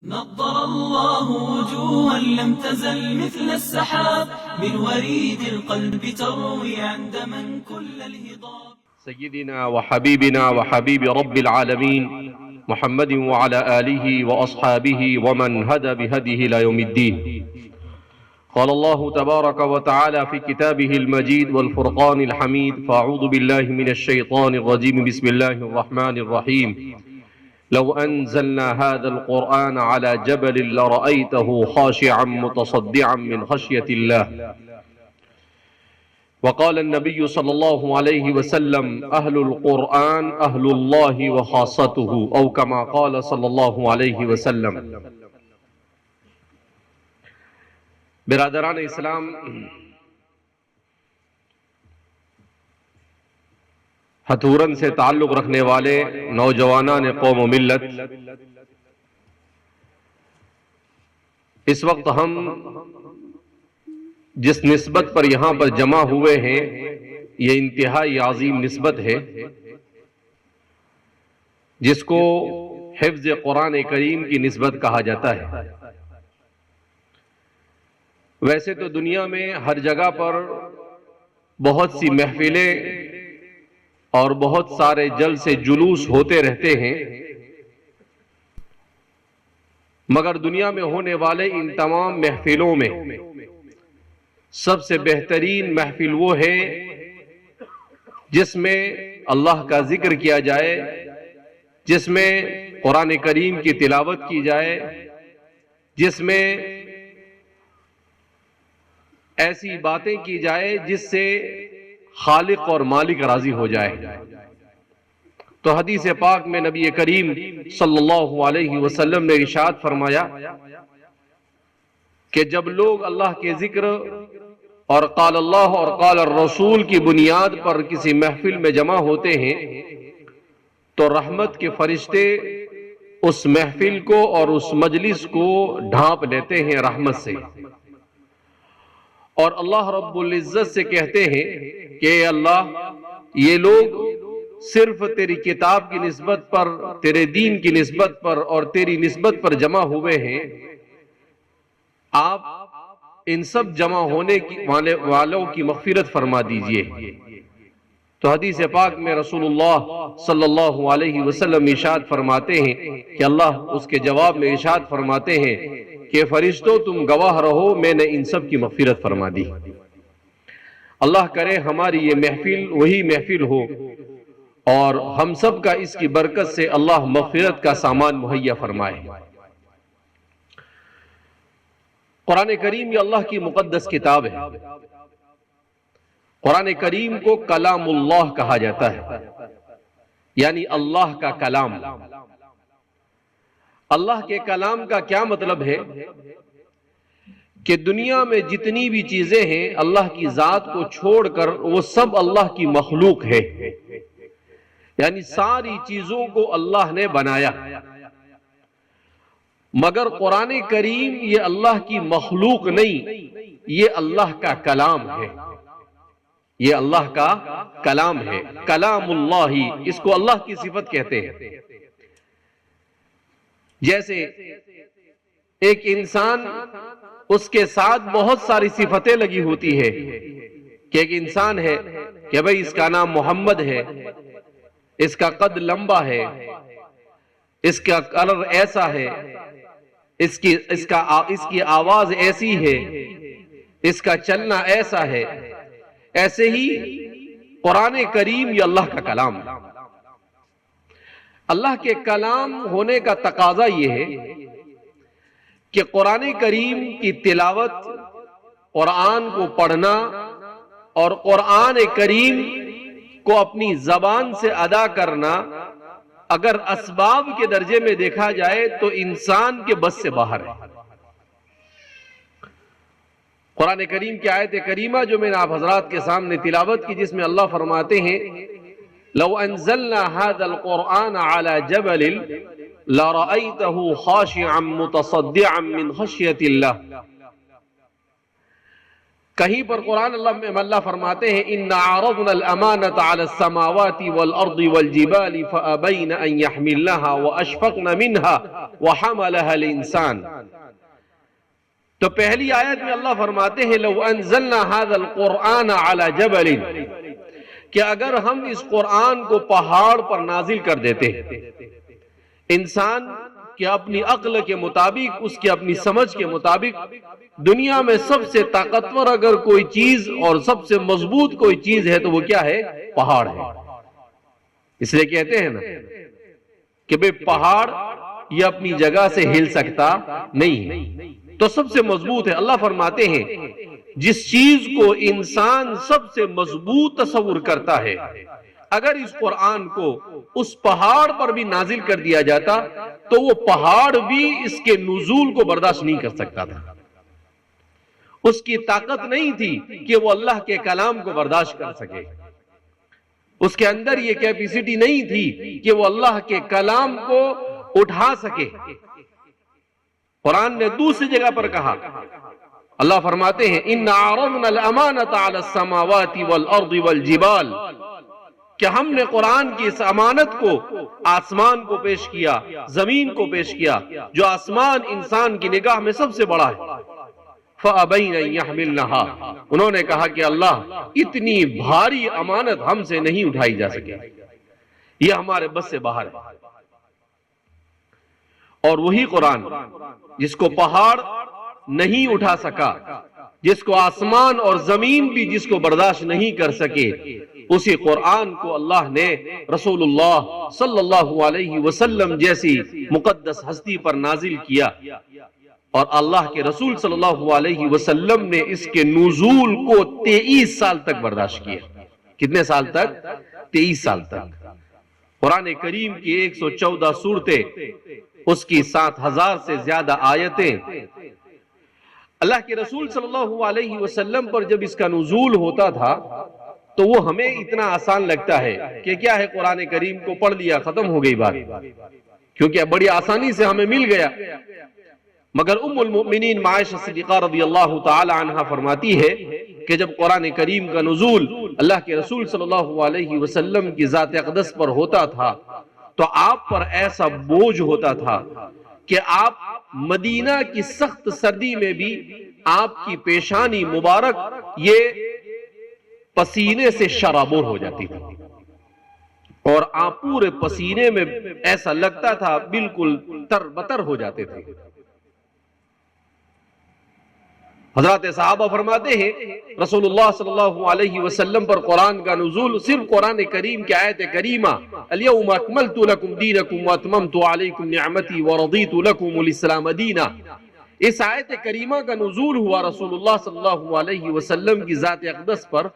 نضر الله وجوها لم تزل مثل السحاب من وريد القلب تروي عند من كل الهضاب. سيدنا وحبيبنا وحبيب رب العالمين محمد وعلى آله وأصحابه ومن هدى بهديه إلى يوم الدين. قال الله تبارك وتعالى في كتابه المجيد والفرقان الحميد: فأعوذ بالله من الشيطان الرجيم، بسم الله الرحمن الرحيم. لو أنزلنا هذا القرآن على جبل لرأيته خاشعا متصدعا من خشية الله. وقال النبي صلى الله عليه وسلم: أهل القرآن أهل الله وخاصته، أو كما قال صلى الله عليه وسلم. برادران اسلام، ہتھورن سے تعلق رکھنے والے نوجوانان قوم و ملت، اس وقت ہم جس نسبت پر یہاں پر جمع ہوئے ہیں یہ انتہائی عظیم نسبت ہے، جس کو حفظ قرآن کریم کی نسبت کہا جاتا ہے۔ ویسے تو دنیا میں ہر جگہ پر بہت سی محفلیں اور بہت سارے جلسے جلوس ہوتے رہتے ہیں، مگر دنیا میں ہونے والے ان تمام محفلوں میں سب سے بہترین محفل وہ ہے جس میں اللہ کا ذکر کیا جائے، جس میں قرآن کریم کی تلاوت کی جائے، جس میں ایسی باتیں کی جائے جس سے خالق اور مالک راضی ہو جائے۔ تو حدیث پاک میں نبی کریم صلی اللہ علیہ وسلم نے ارشاد فرمایا کہ جب لوگ اللہ کے ذکر اور قال اللہ اور قال الرسول کی بنیاد پر کسی محفل میں جمع ہوتے ہیں تو رحمت کے فرشتے اس محفل کو اور اس مجلس کو ڈھانپ لیتے ہیں رحمت سے، اور اللہ رب العزت سے کہتے ہیں کہ اے اللہ، یہ لوگ صرف تیری کتاب کی نسبت پر، تیرے دین کی نسبت پر اور تیری نسبت پر جمع ہوئے ہیں، آپ ان سب جمع ہونے والوں کی مغفرت فرما دیجئے۔ تو حدیث پاک میں رسول اللہ صلی اللہ علیہ وسلم ارشاد فرماتے ہیں کہ اللہ اس کے جواب میں ارشاد فرماتے ہیں کہ فرشتوں تم گواہ رہو، میں نے ان سب کی مغفرت فرما دی۔ اللہ کرے ہماری یہ محفل وہی محفل ہو اور ہم سب کا اس کی برکت سے اللہ مغفرت کا سامان مہیا فرمائے۔ قرآن کریم یہ اللہ کی مقدس کتاب ہے۔ قرآن کریم کو کلام اللہ کہا جاتا ہے، یعنی اللہ کا کلام۔ اللہ کے کلام کا کیا مطلب ہے کہ دنیا میں جتنی بھی چیزیں ہیں اللہ کی ذات کو چھوڑ کر وہ سب اللہ کی مخلوق ہے، یعنی ساری چیزوں کو اللہ نے بنایا، مگر قرآن کریم یہ اللہ کی مخلوق نہیں، یہ اللہ کا کلام ہے، یہ اللہ کا کلام ہے۔ کلام اللہ، اس کو اللہ کی صفت کہتے ہیں۔ جیسے ایک انسان، اس کے ساتھ بہت ساری صفتیں لگی ہوتی ہے کہ ایک انسان ہے کہ بھئی اس کا نام محمد ہے، اس کا قد لمبا ہے، اس کا کلر ایسا ہے، اس کی آواز ایسی ہے، اس کا چلنا ایسا ہے۔ ایسے ہی قرآن کریم یہ اللہ کا کلام ہے۔ اللہ کے کلام ہونے کا تقاضا یہ ہے کہ قرآن کریم کی تلاوت، قرآن کو پڑھنا اور قرآن کریم کو اپنی زبان سے ادا کرنا اگر اسباب کے درجے میں دیکھا جائے تو انسان کے بس سے باہر ہے۔ قرآن کریم کی آیت کریمہ جو میں نے آپ حضرات کے سامنے تلاوت کی، جس میں اللہ فرماتے ہیں لو انزلنا هذا القرآن على جبل لرأيته خاشعا متصدعا من خشية الله۔ کہیں پر قرآن اللہ فرماتے ہیں اِنَّا عَرَضْنَا الْأَمَانَةَ عَلَى السَّمَاوَاتِ وَالْأَرْضِ وَالْجِبَالِ فَأَبَيْنَ أَن يَحْمِلْنَهَا وَأَشْفَقْنَ مِنْهَا وَحَمَلَهَا الْإِنسَانُ۔ تو پہلی آیت میں اللہ فرماتے ہیں لَوْ أَنزَلْنَا هَذَا الْقُرْآنَ عَلَى جَبَلٍ، کہ اگر ہم اس قرآن کو پہاڑ پر نازل کر دیتے ہیں، انسان کہ اپنی عقل کے مطابق، اس کی اپنی سمجھ کے مطابق دنیا میں سب سے طاقتور اگر کوئی چیز اور سب سے مضبوط کوئی چیز ہے تو وہ کیا ہے؟ پہاڑ ہے۔ اس لیے کہتے ہیں نا کہ بے پہاڑ یہ اپنی جگہ سے ہل سکتا نہیں ہے، تو سب سے مضبوط ہے۔ اللہ فرماتے ہیں جس چیز کو انسان سب سے مضبوط تصور کرتا ہے، اگر اس قرآن کو اس پہاڑ پر بھی نازل کر دیا جاتا تو وہ پہاڑ بھی اس کے نزول کو برداشت نہیں کر سکتا تھا۔ اس کی طاقت نہیں تھی کہ وہ اللہ کے کلام کو برداشت کر سکے، اس کے اندر یہ کیپیسٹی نہیں تھی کہ وہ اللہ کے کلام کو اٹھا سکے۔ قرآن نے دوسری جگہ پر کہا، اللہ فرماتے ہیں اِنَّا عَرَضْنَا الْأَمَانَةَ عَلَى السَّمَاوَاتِ وَالْأَرْضِ وَالْجِبَالِ، کہ ہم نے قرآن کی اس امانت کو آسمان کو پیش کیا، زمین کو پیش کیا، جو آسمان انسان کی نگاہ میں سب سے بڑا ہے۔ فَأَبَيْنَ أَن يَحْمِلْنَهَا، انہوں نے کہا کہ اللہ اتنی بھاری امانت ہم سے نہیں اٹھائی جا سکے، یہ ہمارے بس سے باہر ہے۔ اور وہی قرآن جس کو پہاڑ نہیں اٹھا سکا، جس کو آسمان اور زمین بھی جس کو برداشت نہیں کر سکے، اسی قرآن کو اللہ نے رسول اللہ صلی اللہ علیہ وسلم جیسی مقدس ہستی پر نازل کیا، اور اللہ کے رسول صلی اللہ علیہ وسلم نے اس کے نزول کو 23 سال تک برداشت کیا۔ کتنے سال تک؟ 23 سال تک۔ قرآن کریم کی 114 سورتیں، اس کی 7000 سے زیادہ آیتیں، اللہ کے رسول صلی اللہ علیہ وسلم پر جب اس کا نزول ہوتا تھا تو وہ ہمیں اتنا آسان لگتا ہے کہ کیا ہے، قرآن کریم کو پڑھ لیا ختم ہو گئی بات، کیونکہ بڑی آسانی سے ہمیں مل گیا۔ مگر ام المؤمنین عائشہ صدیقہ رضی اللہ تعالی عنہ فرماتی ہے کہ جب قرآن کریم کا نزول اللہ کے رسول صلی اللہ علیہ وسلم کی ذات اقدس پر ہوتا تھا تو آپ پر ایسا بوجھ ہوتا تھا کہ آپ مدینہ کی سخت سردی میں بھی آپ کی پیشانی مبارک یہ پسینے سے شرابور ہو جاتی تھی، اور آپ پورے پسینے میں ایسا لگتا تھا بالکل تر بتر ہو جاتے تھے۔ حضرات صحابہ فرماتے ہیں رسول اللہ صلی اللہ علیہ وسلم پر قرآن کا نزول صرف قرآن کریم کی آیت کریمہ اليوم اکملت لکم دینکم واتممت علیکم نعمتی ورضیت لکم الاسلام دینا، اس آیت کریمہ کا نزول ہوا رسول اللہ صلی اللہ علیہ وسلم کی ذات اقدس پر،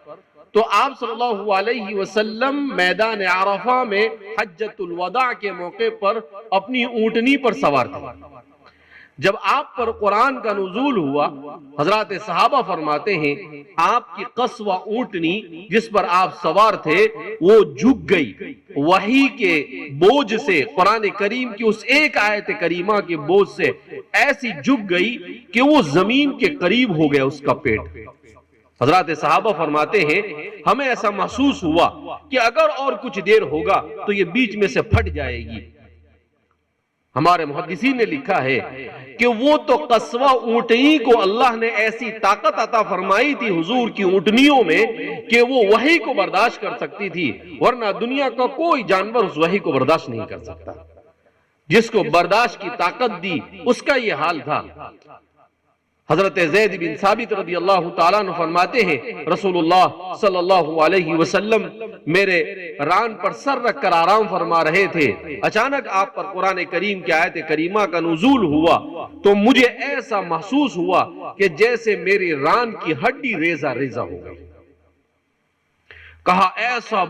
تو آپ صلی اللہ علیہ وسلم میدان عرفہ میں حجۃ الوداع کے موقع پر اپنی اونٹنی پر سوار تھے۔ جب آپ پر قرآن کا نزول ہوا، حضرات صحابہ فرماتے ہیں آپ کی قصوہ اونٹنی جس پر آپ سوار تھے وہ جھک گئی، وحی کے بوجھ سے، قرآن کریم کی اس ایک آیت کریمہ کے بوجھ سے ایسی جھک گئی کہ وہ زمین کے قریب ہو گیا اس کا پیٹ۔ حضرات صحابہ فرماتے ہیں ہمیں ایسا محسوس ہوا کہ اگر اور کچھ دیر ہوگا تو یہ بیچ میں سے پھٹ جائے گی۔ ہمارے محدثین نے لکھا ہے کہ وہ تو قصوہ اونٹنی کو اللہ نے ایسی طاقت عطا فرمائی تھی حضور کی اونٹنیوں میں کہ وہ وحی کو برداشت کر سکتی تھی، ورنہ دنیا کا کوئی جانور اس وحی کو برداشت نہیں کر سکتا۔ جس کو برداشت کی طاقت دی اس کا یہ حال تھا۔ حضرت زید بن ثابت رضی اللہ تعالیٰ عنہ فرماتے ہیں رسول اللہ صلی اللہ علیہ وسلم میرے ران پر سر رکھ کر آرام فرما رہے تھے، اچانک آپ پر قرآن کریم کی آیت کریمہ کا نزول ہوا تو مجھے ایسا محسوس ہوا کہ جیسے میری ران کی ہڈی ریزہ ریزہ ہو گئی۔ کہا ایسا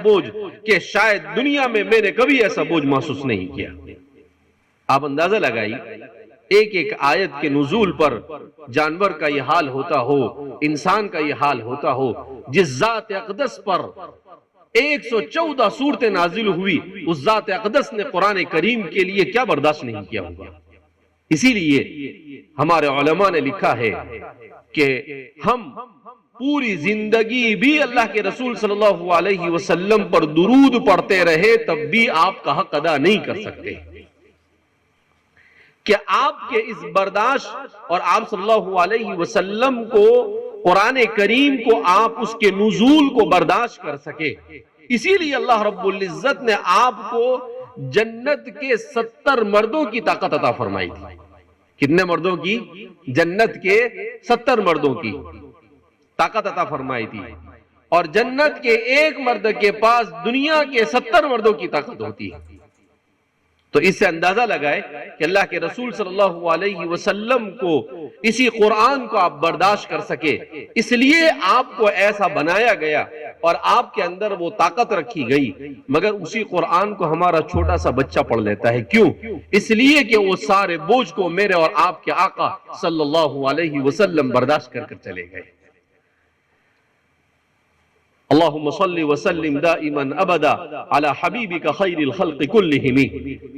بوجھ کہ شاید دنیا میں میں نے کبھی ایسا بوجھ محسوس نہیں کیا۔ آپ اندازہ لگائی ایک ایک آیت کے نزول پر جانور کا یہ حال ہوتا ہو، انسان کا یہ حال ہوتا ہو، جس ذات اقدس پر 114 سورتیں نازل ہوئی، اس ذات اقدس نے قرآن کریم کے لیے کیا برداشت نہیں کیا ہوگا۔ اسی لیے ہمارے علماء نے لکھا ہے کہ ہم پوری زندگی بھی اللہ کے رسول صلی اللہ علیہ وسلم پر درود پڑھتے رہے تب بھی آپ کا حق ادا نہیں کر سکتے، کہ آپ کے اس برداشت اور آپ صلی اللہ علیہ وسلم کو قرآن کریم کو آپ اس کے نزول کو برداشت کر سکے۔ اسی لیے اللہ رب العزت نے آپ کو جنت کے 70 مردوں کی طاقت عطا فرمائی تھی۔ کتنے مردوں کی؟ جنت کے 70 مردوں کی طاقت عطا فرمائی تھی، اور جنت کے ایک مرد کے پاس دنیا کے 70 مردوں کی طاقت ہوتی ہے۔ تو اس سے اندازہ لگائے کہ اللہ کے رسول صلی اللہ علیہ وسلم کو اسی قرآن کو آپ برداشت کر سکے، اس لیے آپ کو ایسا بنایا گیا اور آپ کے اندر وہ طاقت رکھی گئی، مگر اسی قرآن کو ہمارا چھوٹا سا بچہ پڑھ لیتا ہے۔ کیوں؟ اس لیے کہ وہ سارے بوجھ کو میرے اور آپ کے آقا صلی اللہ علیہ وسلم برداشت کر چلے گئے۔ اللہم صلی وسلم دائما ابدا علی حبیبک خیر الخلق کلہم۔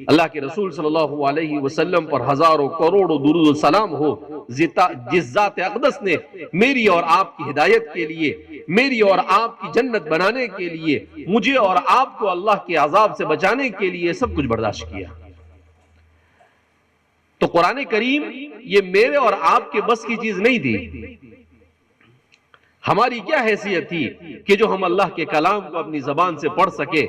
اللہ کے رسول صلی اللہ علیہ وسلم پر ہزاروں کروڑوں درود و سلام ہو، جس ذات اقدس نے میری اور آپ کی ہدایت کے لیے، میری اور آپ کی جنت بنانے کے لیے، مجھے اور آپ کو اللہ کے عذاب سے بچانے کے لیے سب کچھ برداشت کیا۔ تو قرآن کریم یہ میرے اور آپ کے بس کی چیز نہیں تھی۔ ہماری کیا حیثیت تھی کہ جو ہم اللہ کے کلام کو اپنی زبان سے پڑھ سکے؟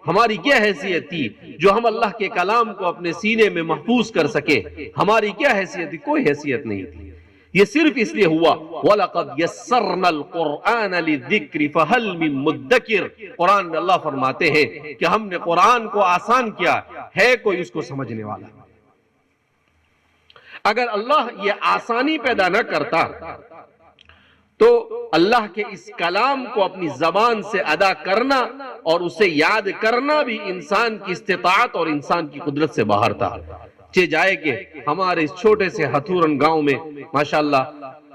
ہماری کیا حیثیت تھی جو ہم اللہ کے کلام کو اپنے سینے میں محفوظ کر سکے؟ ہماری کیا حیثیت تھی؟ کوئی حیثیت نہیں تھی۔ یہ صرف اس لیے ہوا وَلَقَدْ يَسَّرْنَا الْقُرْآنَ لِلذِّكْرِ فَهَلْ مِن مُدَّكِرٍ۔ قرآن میں اللہ فرماتے ہیں کہ ہم نے قرآن کو آسان کیا، ہے کوئی اس کو سمجھنے والا؟ اگر اللہ یہ آسانی پیدا نہ کرتا تو اللہ کے اس کلام کو اپنی زبان سے ادا کرنا اور اسے یاد کرنا بھی انسان کی استطاعت اور انسان کی قدرت سے باہر تھا۔ چہ جائے کہ ہمارے اس چھوٹے سے ہتھورن گاؤں میں ماشاءاللہ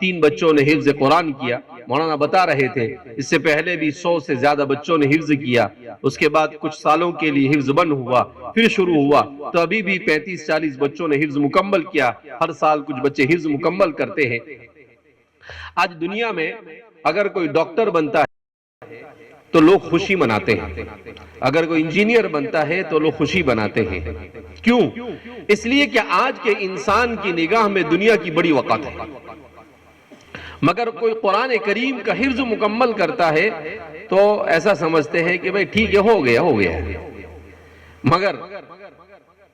3 بچوں نے حفظ قرآن کیا، مولانا بتا رہے تھے اس سے پہلے بھی 100 سے زیادہ بچوں نے حفظ کیا، اس کے بعد کچھ سالوں کے لیے حفظ بند ہوا، پھر شروع ہوا، تو ابھی بھی 35-40 بچوں نے حفظ مکمل کیا۔ ہر سال کچھ بچے حفظ مکمل کرتے ہیں۔ آج دنیا میں اگر کوئی ڈاکٹر بنتا ہے تو لوگ خوشی مناتے ہیں، اگر کوئی انجینئر بنتا ہے تو لوگ خوشی بناتے ہیں۔ کیوں؟ اس لیے کہ آج کے انسان کی نگاہ میں دنیا کی بڑی وقت ہے، مگر کوئی قرآن کریم کا حفظ مکمل کرتا ہے تو ایسا سمجھتے ہیں کہ بھئی ٹھیک ہے، ہو گیا۔ مگر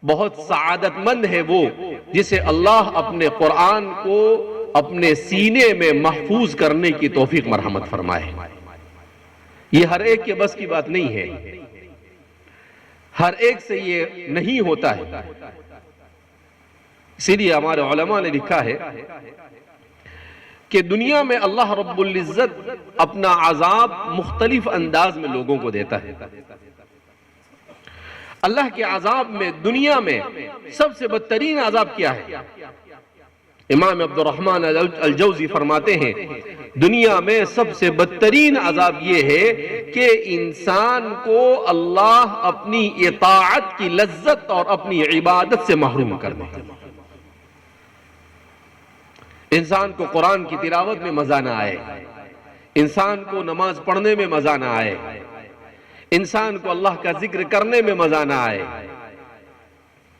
بہت سعادت مند ہے وہ جسے اللہ اپنے قرآن کو اپنے سینے میں محفوظ کرنے کی توفیق مرحمت فرمائے۔ یہ ہر ایک کے بس کی بات نہیں ہے، ہر ایک سے یہ نہیں ہوتا ہے۔ اسی لیے ہمارے علماء نے لکھا ہے کہ دنیا میں اللہ رب العزت اپنا عذاب مختلف انداز میں لوگوں کو دیتا ہے۔ اللہ کے عذاب میں دنیا میں سب سے بدترین عذاب کیا ہے؟ امام عبد الرحمن الجوزی فرماتے ہیں دنیا میں سب سے بدترین عذاب یہ ہے کہ انسان کو اللہ اپنی اطاعت کی لذت اور اپنی عبادت سے محروم کر دے۔ انسان کو قرآن کی تلاوت میں مزہ نہ آئے، انسان کو نماز پڑھنے میں مزہ نہ آئے، انسان کو اللہ کا ذکر کرنے میں مزہ نہ آئے،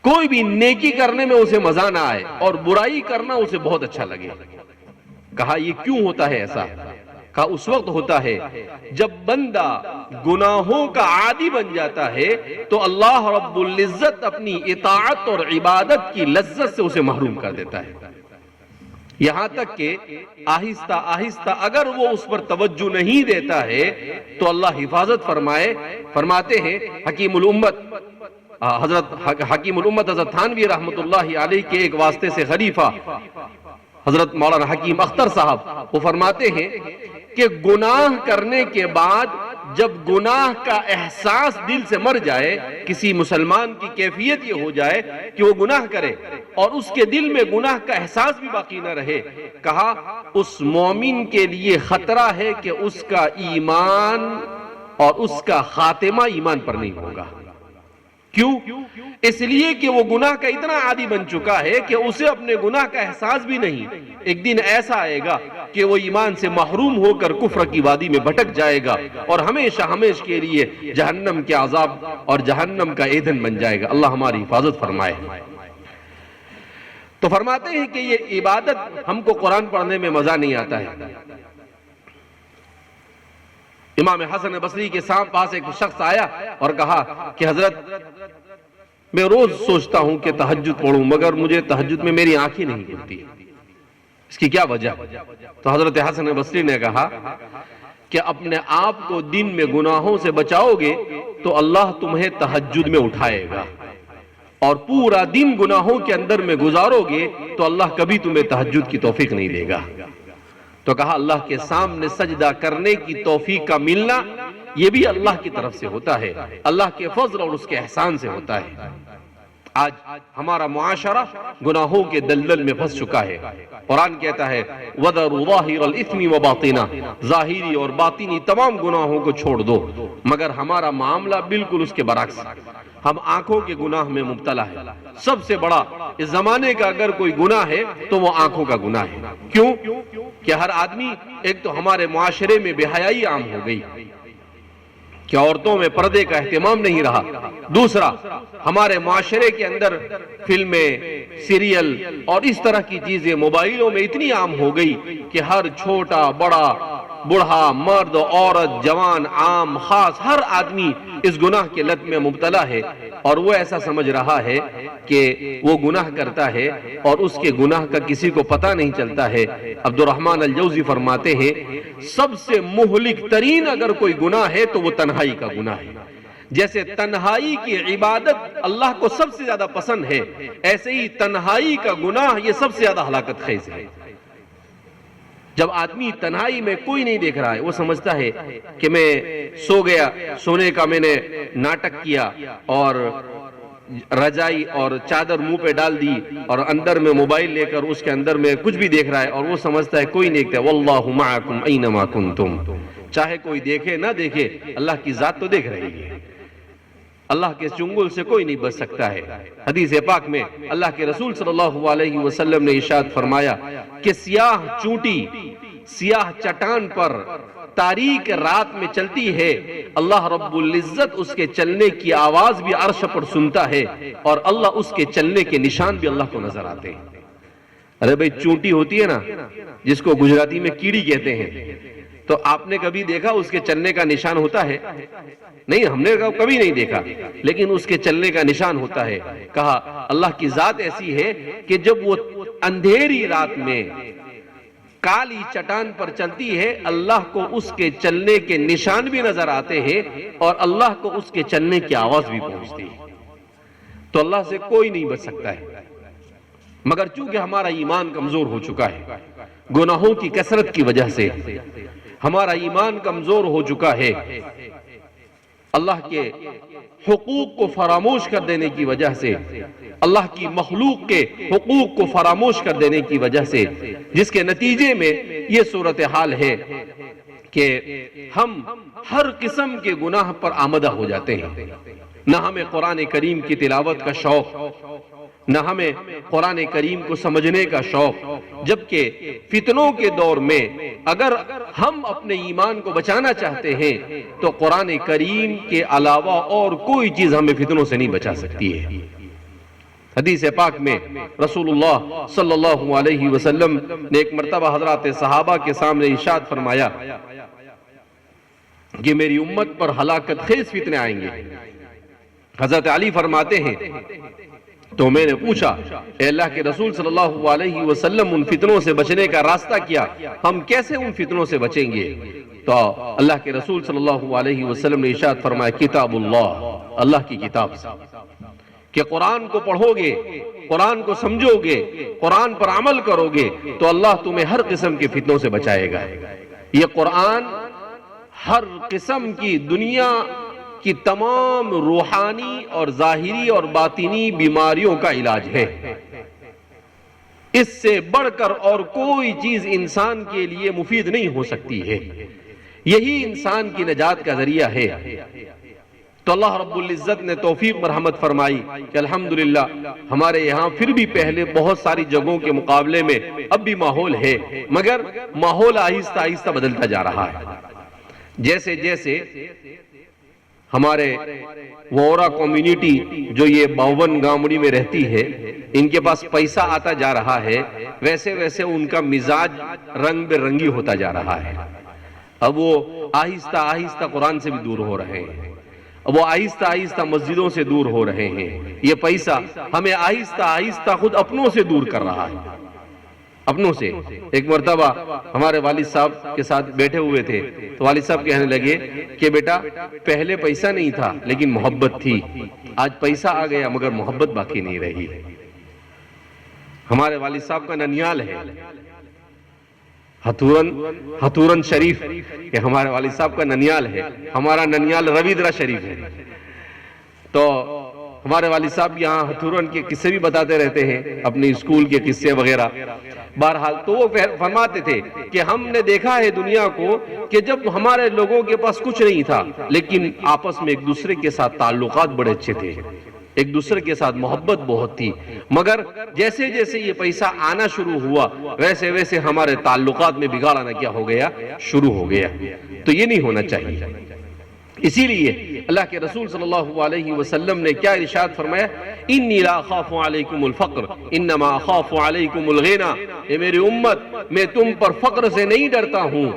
کوئی بھی نیکی کرنے میں اسے مزہ نہ آئے، اور برائی کرنا اسے بہت اچھا لگے۔ کہا یہ کیوں ہوتا ہے ایسا؟ کہا اس وقت ہوتا ہے جب بندہ گناہوں کا عادی بن جاتا ہے تو اللہ رب العزت اپنی اطاعت اور عبادت کی لذت سے اسے محروم کر دیتا ہے، یہاں تک کہ آہستہ آہستہ اگر وہ اس پر توجہ نہیں دیتا ہے تو اللہ حفاظت فرماتے ہیں حکیم الامت حضرت تھانوی رحمت اللہ علیہ کے ایک واسطے سے خلیفہ حضرت مولانا حکیم اختر صاحب وہ فرماتے ہیں کہ گناہ کرنے کے بعد جب گناہ کا احساس دل سے مر جائے، کسی مسلمان کی کیفیت یہ ہو جائے کہ وہ گناہ کرے اور اس کے دل میں گناہ کا احساس بھی باقی نہ رہے، کہا اس مومن کے لیے خطرہ ہے کہ اس کا ایمان اور اس کا خاتمہ ایمان پر نہیں ہوگا، کیوں؟ اس لیے کہ وہ گناہ کا اتنا عادی بن چکا ہے کہ اسے اپنے گناہ کا احساس بھی نہیں۔ ایک دن ایسا آئے گا کہ وہ ایمان سے محروم ہو کر کفر کی وادی میں بھٹک جائے گا اور ہمیشہ ہمیشہ کے لیے جہنم کے عذاب اور جہنم کا ایندھن بن جائے گا۔ اللہ ہماری حفاظت فرمائے۔ تو فرماتے ہیں کہ یہ عبادت ہم کو قرآن پڑھنے میں مزہ نہیں آتا ہے۔ امام حسن بصری کے پاس ایک شخص آیا اور کہا کہ حضرت میں روز سوچتا ہوں کہ تہجد پڑھوں مگر مجھے تہجد میں میری آنکھیں نہیں کھلتی، اس کی کیا وجہ؟ تو حضرت حسن بصری نے کہا کہ اپنے آپ کو دن میں گناہوں سے بچاؤ گے تو اللہ تمہیں تہجد میں اٹھائے گا، اور پورا دن گناہوں کے اندر میں گزارو گے تو اللہ کبھی تمہیں تہجد کی توفیق نہیں دے گا۔ تو کہا اللہ کے سامنے سجدہ کرنے کی توفیق کا ملنا یہ بھی اللہ کی طرف سے ہوتا ہے، اللہ کے فضل اور اس کے احسان سے ہوتا ہے۔ آج ہمارا معاشرہ گناہوں کے دلدل میں پھنس چکا ہے۔ قرآن کہتا ہے وَذَرُوا ظَاهِرَ الْإِثْمِ وَبَاطِنَهُ، ظاہری اور باطنی تمام گناہوں کو چھوڑ دو، مگر ہمارا معاملہ بالکل اس کے برعکس، ہم آنکھوں کے گناہ میں مبتلا ہے۔ سب سے بڑا اس زمانے کا اگر کوئی گناہ ہے تو وہ آنکھوں کا گناہ ہے۔ کیوں؟ کہ ہر آدمی، ایک تو ہمارے معاشرے میں بے حیائی عام ہو گئی کہ عورتوں میں پردے کا اہتمام نہیں رہا، دوسرا ہمارے معاشرے کے اندر فلمیں، سیریل اور اس طرح کی چیزیں موبائلوں میں اتنی عام ہو گئی کہ ہر چھوٹا بڑا بوڑھا مرد عورت جوان عام خاص ہر آدمی اس گناہ کے لت میں مبتلا ہے، اور وہ ایسا سمجھ رہا ہے کہ وہ گناہ کرتا ہے اور اس کے گناہ کا کسی کو پتہ نہیں چلتا ہے۔ عبد الرحمن الجوزی فرماتے ہیں سب سے مہلک ترین اگر کوئی گناہ ہے تو وہ تنہائی کا گناہ ہے۔ جیسے تنہائی کی عبادت اللہ کو سب سے زیادہ پسند ہے، ایسے ہی تنہائی کا گناہ یہ سب سے زیادہ ہلاکت خیز ہے۔ جب آدمی تنہائی میں کوئی نہیں دیکھ رہا ہے، وہ سمجھتا ہے کہ میں سو گیا، سونے کا میں نے ناٹک کیا اور رجائی اور چادر منہ پہ ڈال دی اور اندر میں موبائل لے کر اس کے اندر میں کچھ بھی دیکھ رہا ہے، اور وہ سمجھتا ہے کوئی نہیں دیکھتا۔ واللہ معکم اینما کنتم، چاہے کوئی دیکھے نہ دیکھے اللہ کی ذات تو دیکھ رہی ہے۔ اللہ کے چنگل سے کوئی نہیں بچ سکتا ہے۔ حدیث پاک میں اللہ کے رسول صلی اللہ علیہ وسلم نے ارشاد فرمایا کہ سیاہ چونٹی سیاہ چٹان پر تاریک رات میں چلتی ہے، اللہ رب العزت اس کے چلنے کی آواز بھی عرش پر سنتا ہے، اور اللہ اس کے چلنے کے نشان بھی اللہ کو نظر آتے ہیں۔ ارے بھئی چونٹی ہوتی ہے نا جس کو گجراتی میں کیڑی کہتے ہیں، تو آپ نے کبھی دیکھا اس کے چلنے کا نشان ہوتا ہے؟ نہیں، ہم نے کبھی نہیں دیکھا، لیکن اس کے چلنے کا نشان ہوتا ہے۔ کہا اللہ کی ذات ایسی ہے کہ جب وہ اندھیری رات میں کالی چٹان پر چلتی ہے، اللہ کو اس کے چلنے کے نشان بھی نظر آتے ہیں اور اللہ کو اس کے چلنے کی آواز بھی پہنچتی ہے۔ تو اللہ سے کوئی نہیں بچ سکتا ہے، مگر چونکہ ہمارا ایمان کمزور ہو چکا ہے، گناہوں کی کثرت کی وجہ سے ہمارا ایمان کمزور ہو چکا ہے، اللہ کے حقوق کو فراموش کر دینے کی وجہ سے، اللہ کی مخلوق کے حقوق کو فراموش کر دینے کی وجہ سے، جس کے نتیجے میں یہ صورتحال ہے کہ ہم ہر قسم کے گناہ پر آمدہ ہو جاتے ہیں۔ نہ ہمیں قرآن کریم کی تلاوت کا شوق، نہ ہمیں قرآن کریم کو سمجھنے کا شوق، جبکہ فتنوں کے دور میں اگر ہم اپنے ایمان کو بچانا چاہتے ہیں تو قرآن کریم کے علاوہ اور کوئی چیز ہمیں فتنوں سے نہیں بچا سکتی ہے۔ حدیث پاک میں رسول اللہ صلی اللہ علیہ وسلم نے ایک مرتبہ حضرات صحابہ کے سامنے ارشاد فرمایا کہ میری امت پر ہلاکت خیز فتنے آئیں گے۔ حضرت علی فرماتے ہیں تو میں نے پوچھا اے اللہ کے رسول صلی اللہ علیہ وسلم ان فتنوں سے بچنے کا راستہ کیا، ہم کیسے ان فتنوں سے بچیں گے؟ تو اللہ کے رسول صلی اللہ علیہ وسلم نے ارشاد فرمایا کتاب اللہ، اللہ کی کتاب سے، کہ قرآن کو پڑھو گے، قرآن کو سمجھو گے، قرآن پر عمل کرو گے تو اللہ تمہیں ہر قسم کے فتنوں سے بچائے گا۔ یہ قرآن ہر قسم کی دنیا کی تمام روحانی اور ظاہری اور باطنی بیماریوں کا علاج ہے۔ اس سے بڑھ کر اور کوئی چیز انسان کے لیے مفید نہیں ہو سکتی ہے، یہی انسان کی نجات کا ذریعہ ہے۔ تو اللہ رب العزت نے توفیق مرحمت فرمائی کہ الحمدللہ ہمارے یہاں پھر بھی پہلے بہت ساری جگہوں کے مقابلے میں اب بھی ماحول ہے، مگر ماحول آہستہ آہستہ بدلتا جا رہا ہے۔ جیسے جیسے ہمارے وورا کمیونٹی جو یہ 52 گامڑی میں رہتی ہے، ان کے پاس پیسہ آتا جا رہا ہے، ویسے ویسے ان کا مزاج رنگ برنگی ہوتا جا رہا ہے۔ اب وہ آہستہ آہستہ قرآن سے بھی دور ہو رہے ہیں، اب وہ آہستہ آہستہ مسجدوں سے دور ہو رہے ہیں۔ یہ پیسہ ہمیں آہستہ آہستہ خود اپنوں سے دور کر رہا ہے، اپنوں سے۔ ایک مرتبہ ہمارے والد صاحب کے ساتھ بیٹھے ہوئے تھے تو والد صاحب کہنے لگے کہ بیٹا پہلے پیسہ نہیں تھا لیکن محبت تھی، آج پیسہ آ گیا مگر محبت باقی نہیں رہی۔ ہمارے والد صاحب کا ننیال ہے ہتھورن شریف، کہ ہمارے والد صاحب کا ننیال ہے، ہمارا ننیال رویدرا شریف ہے۔ تو ہمارے والد صاحب یہاں ہتھورن کے قصے بھی بتاتے رہتے ہیں، اپنے اسکول کے قصے وغیرہ۔ بہرحال تو وہ فرماتے تھے کہ ہم نے دیکھا ہے دنیا کو کہ جب ہمارے لوگوں کے پاس کچھ نہیں تھا لیکن آپس میں ایک دوسرے کے ساتھ تعلقات بڑے اچھے تھے، ایک دوسرے کے ساتھ محبت بہت تھی، مگر جیسے جیسے یہ پیسہ آنا شروع ہوا ویسے ویسے ہمارے تعلقات میں بگاڑ آنا کیا ہو گیا، شروع ہو گیا۔ تو یہ نہیں ہونا چاہیے۔ اسی لیے اللہ کے رسول صلی اللہ علیہ وسلم نے کیا ارشاد فرمایا، انی لا اخاف علیکم الفقر انما اخاف علیکم الغنی، اے میری امت میں تم پر فقر سے نہیں ڈرتا ہوں،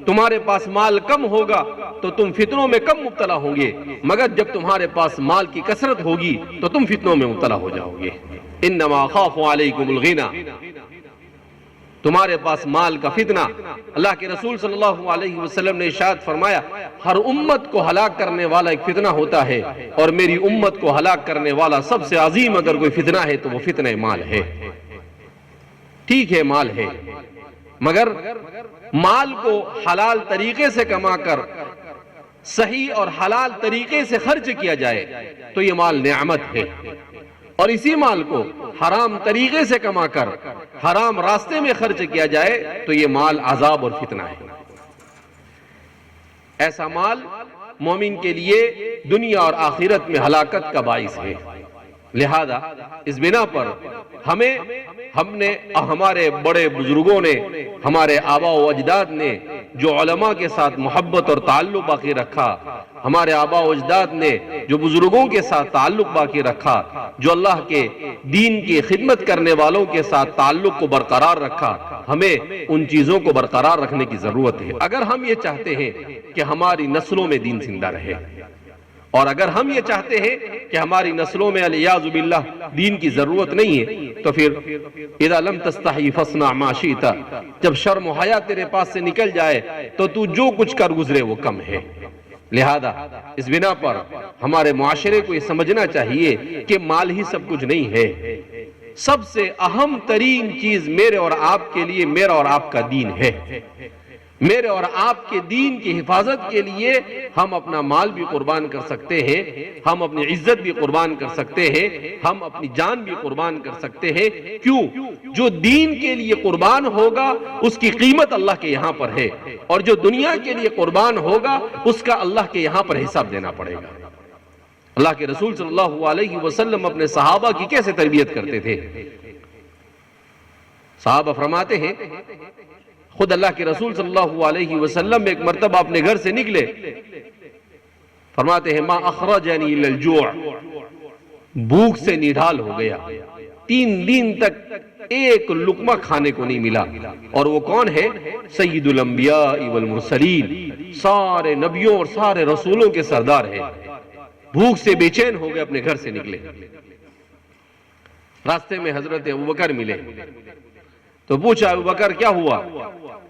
تمہارے پاس مال کم ہوگا تو تم فتنوں میں کم مبتلا ہوں گے، مگر جب تمہارے پاس مال کی کثرت ہوگی تو تم فتنوں میں مبتلا ہو جاؤ گے۔ انما اخاف علیکم الغنی، تمہارے پاس مال کا فتنہ۔ اللہ کے رسول صلی اللہ علیہ وسلم نے ارشاد فرمایا، ہر امت کو ہلاک کرنے والا ایک فتنہ ہوتا ہے، اور میری امت کو ہلاک کرنے والا سب سے عظیم اگر کوئی فتنہ ہے تو وہ فتنہ مال ہے۔ ٹھیک ہے مال ہے، مگر مال کو حلال طریقے سے کما کر صحیح اور حلال طریقے سے خرچ کیا جائے تو یہ مال نعمت ہے، اور اسی مال کو حرام طریقے سے کما کر حرام راستے میں خرچ کیا جائے تو یہ مال عذاب اور فتنہ ہے۔ ایسا مال مومن کے لیے دنیا اور آخرت میں ہلاکت کا باعث ہے۔ لہذا اس بنا پر ہم نے ہمارے بڑے بزرگوں نے، ہمارے آباء و اجداد نے جو علماء کے ساتھ محبت اور تعلق باقی رکھا، ہمارے آباء و اجداد نے جو بزرگوں کے ساتھ تعلق باقی رکھا، جو اللہ کے دین کی خدمت کرنے والوں کے ساتھ تعلق کو برقرار رکھا، ہمیں ان چیزوں کو برقرار رکھنے کی ضرورت ہے اگر ہم یہ چاہتے ہیں کہ ہماری نسلوں میں دین زندہ رہے، اور اگر ہم یہ چاہتے ہیں کہ ہماری نسلوں میں علیاذ باللہ دین کی ضرورت نہیں ہے تو پھر اذا لم تستحی فاصنع ما شئت، جب شرم و حیا تیرے پاس سے نکل جائے تو تو جو کچھ کر گزرے وہ کم ہے۔ لہذا اس بنا پر ہمارے معاشرے کو یہ سمجھنا چاہیے کہ مال ہی سب کچھ نہیں ہے، سب سے اہم ترین چیز میرے اور آپ کے لیے میرا اور آپ کا دین ہے۔ میرے اور آپ کے دین کی حفاظت کے لیے ہم اپنا مال بھی قربان کر سکتے ہیں، ہم اپنی عزت بھی قربان کر سکتے ہیں، ہم اپنی جان بھی قربان کر سکتے ہیں۔ کیوں؟ جو دین کے لیے قربان ہوگا اس کی قیمت اللہ کے یہاں پر ہے، اور جو دنیا کے لیے قربان ہوگا اس کا اللہ کے یہاں پر حساب دینا پڑے گا۔ اللہ کے رسول صلی اللہ علیہ وسلم اپنے صحابہ کی کیسے تربیت کرتے تھے؟ صحابہ فرماتے ہیں، خود اللہ کے رسول صلی اللہ علیہ وسلم ایک مرتبہ اپنے گھر سے نکلے، فرماتے ہیں ما اخرجنی الا الجوع، بھوک سے نڈھال ہو گیا، 3 دن تک ایک لقمہ کھانے کو نہیں ملا، اور وہ کون ہے؟ سید الانبیاء والمرسلین، سارے نبیوں اور سارے رسولوں کے سردار ہے۔ بھوک سے بے چین ہو گئے، اپنے گھر سے نکلے، راستے میں حضرت ابوبکر ملے تو پوچھا ابوبکر کیا ہوا؟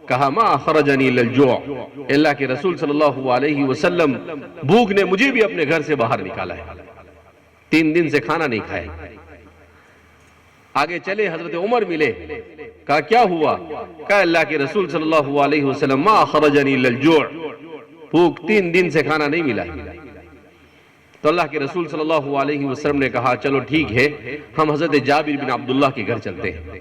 کہا ما اخرجنی الا الجوع، اللہ کے رسول صلی اللہ علیہ وسلم بھوک نے مجھے بھی اپنے گھر سے باہر نکالا ہے، 3 دن سے کھانا نہیں کھائے۔ آگے چلے حضرت عمر ملے، کہا کیا ہوا؟ کہا اللہ کے رسول صلی اللہ علیہ وسلم ما اخرجنی الا الجوع، بھوک 3 دن سے کھانا نہیں ملا۔ تو اللہ کے رسول صلی اللہ علیہ وسلم نے کہا چلو ٹھیک ہے، ہم حضرت جابر بن عبداللہ کے گھر چلتے ہیں۔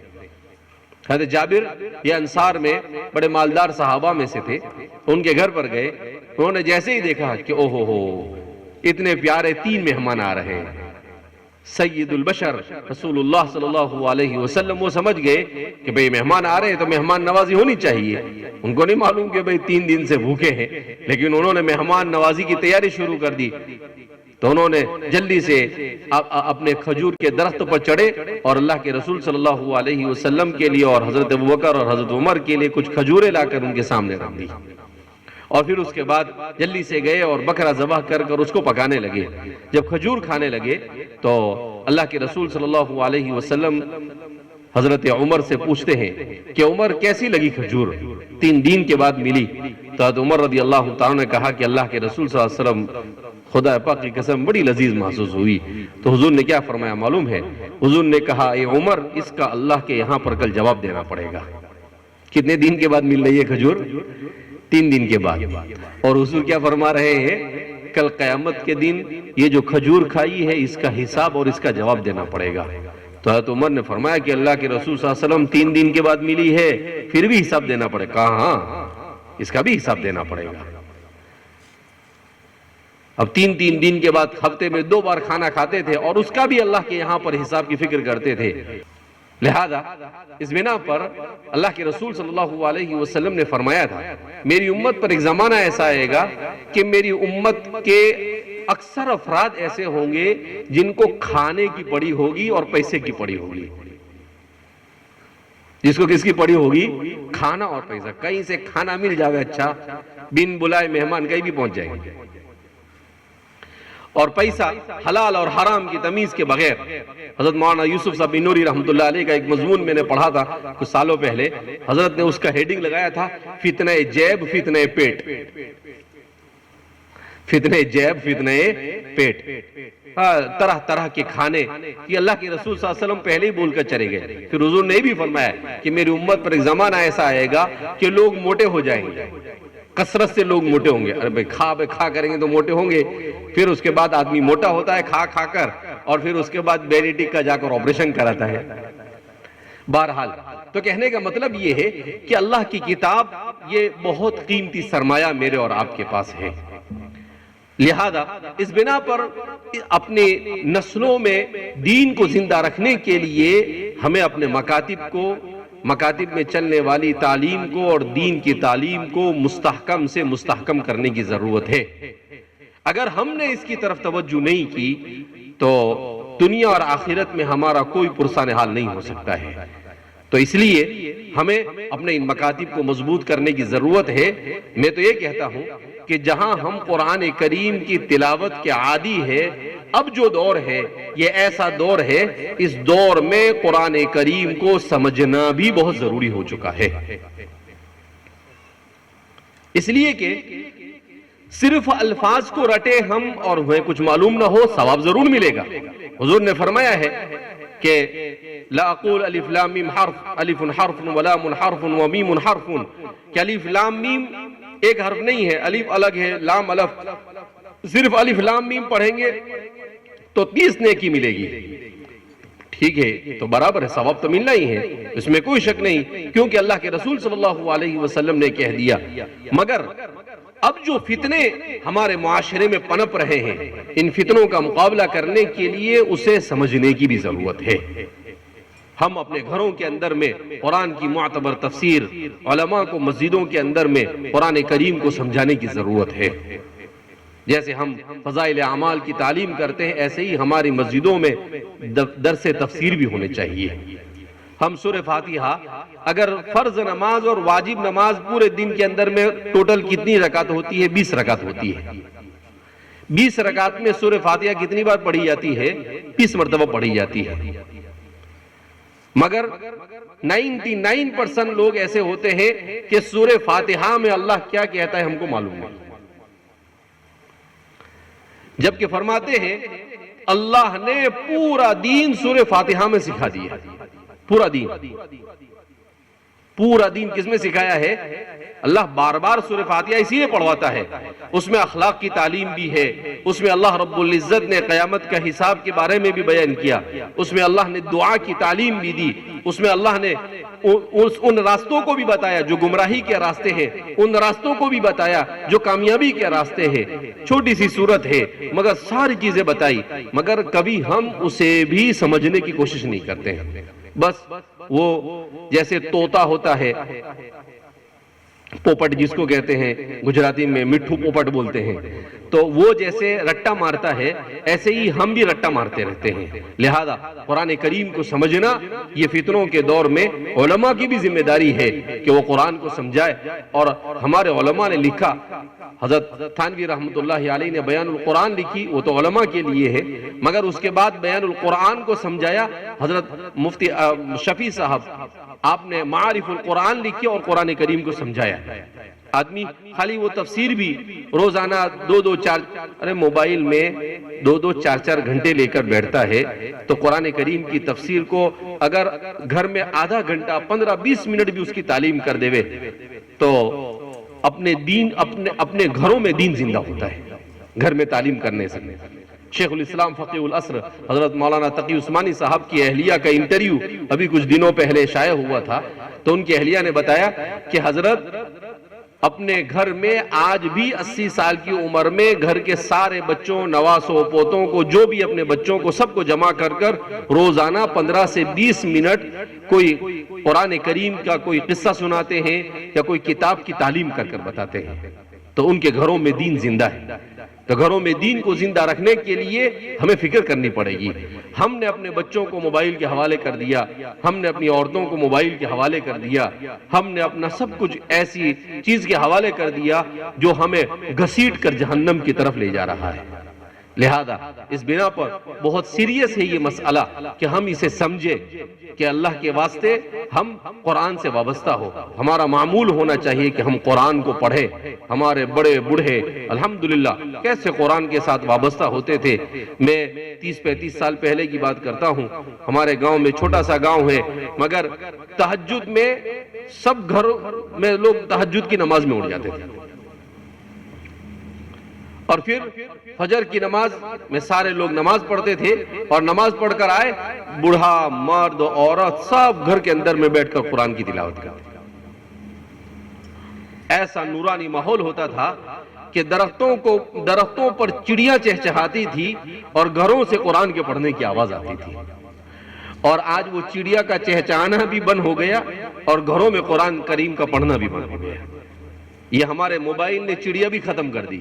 حضرت جابر یہ انصار میں بڑے مالدار صحابہ میں سے تھے، ان کے گھر پر گئے، انہوں نے جیسے ہی دیکھا کہ اوہ ہو اتنے پیارے 3 مہمان آ رہے ہیں، سید البشر رسول اللہ صلی اللہ علیہ وسلم۔ وہ سمجھ گئے کہ بھئی مہمان آ رہے ہیں تو مہمان نوازی ہونی چاہیے۔ ان کو نہیں معلوم کہ بھئی 3 دن سے بھوکے ہیں، لیکن انہوں نے مہمان نوازی کی تیاری شروع کر دی۔ تو انہوں نے جلدی سے اپنے کھجور کے درخت پر چڑھے اور اللہ کے رسول صلی اللہ علیہ وسلم کے لیے اور حضرت ابوبکر اور حضرت عمر کے لیے کچھ کھجوریں لا کر ان کے سامنے رکھ دی، اور پھر اس کے بعد جلدی سے گئے اور بکرا ذبح کر کر اس کو پکانے لگے۔ جب کھجور کھانے لگے تو اللہ کے رسول صلی اللہ علیہ وسلم حضرت عمر سے پوچھتے ہیں کہ عمر کیسی لگی کھجور؟ 3 دن کے بعد ملی۔ تو حضرت عمر رضی اللہ تعالیٰ نے کہا کہ اللہ کے رسول صلی اللہ علیہ وسلم خدا پاک کی قسم بڑی لذیذ محسوس ہوئی۔ تو حضور نے کیا فرمایا معلوم ہے؟ حضور نے کہا اے عمر، اس کا اللہ کے یہاں پر کل جواب دینا پڑے گا۔ کتنے دن کے بعد مل رہی ہے کھجور؟ 3 دن کے بعد۔ اور حضور کیا فرما رہے ہیں؟ کل قیامت کے دن یہ جو کھجور کھائی ہے اس کا حساب اور اس کا جواب دینا پڑے گا۔ تو حضرت عمر نے فرمایا کہ اللہ کے رسول صلی اللہ علیہ وسلم 3 دن کے بعد ملی ہے، پھر بھی حساب دینا پڑے گا؟ ہاں، اس کا بھی حساب دینا پڑے گا۔ اب 3 دن کے بعد ہفتے میں 2 بار کھانا کھاتے تھے اور اس کا بھی اللہ کے یہاں پر حساب کی فکر کرتے تھے۔ لہذا اس بنا پر اللہ کے رسول صلی اللہ علیہ وسلم نے فرمایا تھا میری امت پر ایک زمانہ ایسا آئے گا کہ میری امت کے اکثر افراد ایسے ہوں گے جن کو کھانے کی پڑی ہوگی اور پیسے کی پڑی ہوگی۔ جس کو کس کی پڑی ہوگی؟ کھانا اور پیسہ۔ کہیں سے کھانا مل جاوے اچھا، بن بلائے مہمان کہیں بھی پہنچ جائیں گے، اور پیسہ حلال اور حرام کی تمیز کے بغیر۔ حضرت مولانا یوسف صاحب نوری رحمۃ اللہ علیہ کا ایک مضمون میں نے پڑھا تھا کچھ سالوں پہلے، حضرت نے اس کا ہیڈنگ لگایا تھا فتنہ جیب فتنہ پیٹ، فتنہ جیب فتنہ پیٹ۔ طرح طرح کے کھانے یہ اللہ کے رسول صلی اللہ علیہ وسلم پہلے ہی بول کر چلے گئے۔ پھر حضور نے بھی فرمایا کہ میری امت پر ایک زمانہ ایسا آئے گا کہ لوگ موٹے ہو جائیں گے، کثرت سے لوگ موٹے ہوں گے۔ ارے بھائی کھا کریں گے تو موٹے ہوں گے، پھر اس کے بعد آدمی موٹا ہوتا ہے کھا کر، اور پھر اس کے بعد بیریٹک کا جا کر آپریشن کراتا ہے۔ بہرحال تو کہنے کا مطلب یہ ہے کہ اللہ کی کتاب یہ بہت قیمتی سرمایہ میرے اور آپ کے پاس ہے۔ لہذا اس بنا پر اپنے نسلوں میں دین کو زندہ رکھنے کے لیے ہمیں اپنے مکاتب میں چلنے والی تعلیم کو اور دین کی تعلیم کو مستحکم سے مستحکم کرنے کی ضرورت ہے۔ اگر ہم نے اس کی طرف توجہ نہیں کی تو دنیا اور آخرت میں ہمارا کوئی پرسان حال نہیں ہو سکتا ہے۔ تو اس لیے ہمیں اپنے ان مکاتب کو مضبوط کرنے کی ضرورت ہے۔ میں تو یہ کہتا ہوں کہ جہاں ہم قرآن کریم کی تلاوت کے عادی ہے، اب جو دور ہے یہ ایسا دور ہے، اس دور میں قرآن کریم کو سمجھنا بھی بہت ضروری ہو چکا ہے۔ اس لیے کہ صرف الفاظ کو رٹے ہم اور ہمیں کچھ معلوم نہ ہو، ثواب ضرور ملے گا۔ حضور نے فرمایا ہے کہ لا اقول الف لام میم حرف، الف حرف ولام حرف ومیم حرف، کہ الف لام میم ایک حرف نہیں ہے، الف الگ ہے لام الگ۔ صرف الف لام میم پڑھیں گے تو 30 نیکی ملے گی، ٹھیک ہے، تو برابر ہے، ثواب تو ملنا ہی ہے، اس میں کوئی شک نہیں، کیونکہ اللہ کے رسول صلی اللہ علیہ وسلم نے کہہ دیا۔ مگر اب جو فتنے ہمارے معاشرے میں پنپ رہے ہیں، ان فتنوں کا مقابلہ کرنے کے لیے اسے سمجھنے کی بھی ضرورت ہے۔ ہم اپنے گھروں کے اندر میں قرآن کی معتبر تفسیر، علماء کو مسجدوں کے اندر میں قرآن کریم کو سمجھانے کی ضرورت ہے۔ جیسے ہم فضائل اعمال کی تعلیم کرتے ہیں، ایسے ہی ہماری مسجدوں میں درس تفسیر بھی ہونے چاہیے۔ ہم سورہ فاتحہ اگر فرض نماز اور واجب نماز پورے دن کے اندر میں ٹوٹل کتنی رکعت ہوتی ہے؟ 20 رکعت ہوتی ہے۔ 20 رکعت میں سورہ فاتحہ کتنی بار پڑھی جاتی ہے؟ 20 مرتبہ پڑھی جاتی ہے۔ مگر 99% لوگ ایسے ہوتے ہیں کہ سورہ فاتحہ میں اللہ کیا کہتا ہے ہم کو معلوم نہیں، جبکہ فرماتے ہیں اللہ نے پورا دین سورہ فاتحہ میں سکھا دیا، پورا دین۔ پورا دین کس میں سکھایا ہے؟ اللہ بار بار سورہ فاتحہ اسی لیے پڑھواتا ہے، اس میں اخلاق کی تعلیم بھی ہے، اس میں اللہ رب العزت نے قیامت کا حساب کے بارے میں بھی بیان کیا، اس میں اللہ نے دعا کی تعلیم بھی دی، اس میں اللہ نے ان راستوں کو بھی بتایا جو گمراہی کے راستے ہیں، ان راستوں کو بھی بتایا جو کامیابی کے راستے ہیں۔ چھوٹی سی صورت ہے مگر ساری چیزیں بتائی، مگر کبھی ہم اسے بھی سمجھنے کی کوشش نہیں کرتے ہیں۔ بس وہ جیسے طوطا ہوتا ہے، پوپٹ جس کو کہتے ہیں، گجراتی میں مٹھو پوپٹ بولتے ہیں، تو وہ جیسے رٹا مارتا ہے ایسے ہی ہم بھی رٹا مارتے رہتے ہیں۔ لہذا قرآن کریم کو سمجھنا یہ فتنوں کے دور میں علماء کی بھی ذمہ داری ہے کہ وہ قرآن کو سمجھائے، اور ہمارے علماء نے لکھا، حضرت تھانوی رحمۃ اللہ علیہ نے بیان القرآن لکھی، وہ تو علماء کے لیے ہے، مگر اس کے بعد بیان القرآن کو سمجھایا حضرت مفتی شفیع صاحب، آپ نے معارف القرآن لکھی اور قرآن کریم کو سمجھایا۔ آدمی خالی وہ تفسیر بھی روزانہ موبائل میں 2-4 گھنٹے لے کر بیٹھتا ہے، تو قرآن کریم کی تفسیر کو اگر گھر میں آدھا گھنٹہ 15-20 منٹ بھی اس کی تعلیم کر دے تو اپنے گھروں میں دین زندہ ہوتا ہے، گھر میں تعلیم کرنے سے۔ شیخ الاسلام فقیہ العصر حضرت مولانا تقی عثمانی صاحب کی اہلیہ کا انٹرویو ابھی کچھ دنوں پہلے شائع ہوا تھا، تو ان کی اہلیہ نے بتایا کہ حضرت اپنے گھر میں آج بھی 80 سال کی عمر میں گھر کے سارے بچوں، نواسوں، پوتوں کو، جو بھی اپنے بچوں کو سب کو جمع کر روزانہ 15 سے 20 منٹ کوئی قرآن کریم کا کوئی قصہ سناتے ہیں یا کوئی کتاب کی تعلیم کر بتاتے ہیں، تو ان کے گھروں میں دین زندہ ہے۔ تو گھروں میں دین کو زندہ رکھنے کے لیے ہمیں فکر کرنی پڑے گی۔ ہم نے اپنے بچوں کو موبائل کے حوالے کر دیا، ہم نے اپنی عورتوں کو موبائل کے حوالے کر دیا، ہم نے اپنا سب کچھ ایسی چیز کے حوالے کر دیا جو ہمیں گھسیٹ کر جہنم کی طرف لے جا رہا ہے۔ لہذا اس بنا پر بہت سیریس ہے یہ مسئلہ کہ ہم اسے سمجھے کہ اللہ کے واسطے ہم قرآن سے وابستہ ہو۔ ہمارا معمول ہونا چاہیے کہ ہم قرآن کو پڑھیں۔ ہمارے بڑے بوڑھے الحمدللہ کیسے قرآن کے ساتھ وابستہ ہوتے تھے۔ میں 30-35 سال پہلے کی بات کرتا ہوں، ہمارے گاؤں میں چھوٹا سا گاؤں ہے، مگر تہجد میں سب گھروں میں لوگ تہجد کی نماز میں اٹھ جاتے تھے، اور پھر فجر کی نماز میں سارے لوگ نماز پڑھتے تھے، اور نماز پڑھ کر آئے، بوڑھا مرد عورت سب گھر کے اندر میں بیٹھ کر قرآن کی تلاوت کرتے تھے۔ ایسا نورانی ماحول ہوتا تھا کہ درختوں پر چڑیاں چہچہاتی تھی اور گھروں سے قرآن کے پڑھنے کی آواز آتی تھی، اور آج وہ چڑیا کا چہچہانا بھی بند ہو گیا اور گھروں میں قرآن کریم کا پڑھنا بھی بند ہو گیا۔ یہ ہمارے موبائل نے چڑیا بھی ختم کر دی۔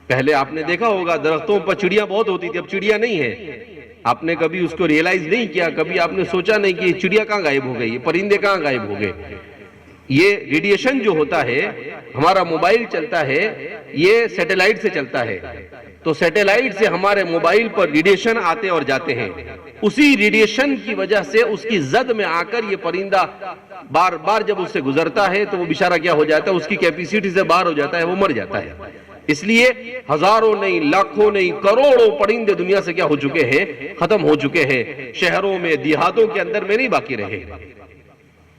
پہلے آپ نے دیکھا ہوگا درختوں پر چڑیاں بہت ہوتی تھی، اب چڑیا نہیں ہے۔ آپ نے کبھی اس کو ریئلائز نہیں کیا، کبھی آپ نے سوچا نہیں کہ یہ چڑیا کہاں غائب ہو گئی، یہ پرندے کہاں غائب ہو گئے۔ یہ ریڈیشن جو ہوتا ہے، ہمارا موبائل چلتا ہے یہ سیٹلائٹ سے چلتا ہے، تو سیٹلائٹ سے ہمارے موبائل پر ریڈیشن آتے اور جاتے ہیں، اسی ریڈیشن کی وجہ سے اس کی زد میں آ کر یہ پرندہ بار بار جب اس سے گزرتا ہے تو وہ بیچارہ کیا ہو جاتا ہے، اس کی کیپیسٹی سے باہر ہو جاتا ہے، وہ مر جاتا ہے۔ اس لیے ہزاروں نہیں، لاکھوں نہیں، کروڑوں پرندے دنیا سے کیا ہو چکے ہیں، ختم ہو چکے ہیں، شہروں میں دیہاتوں کے اندر میں نہیں باقی رہے۔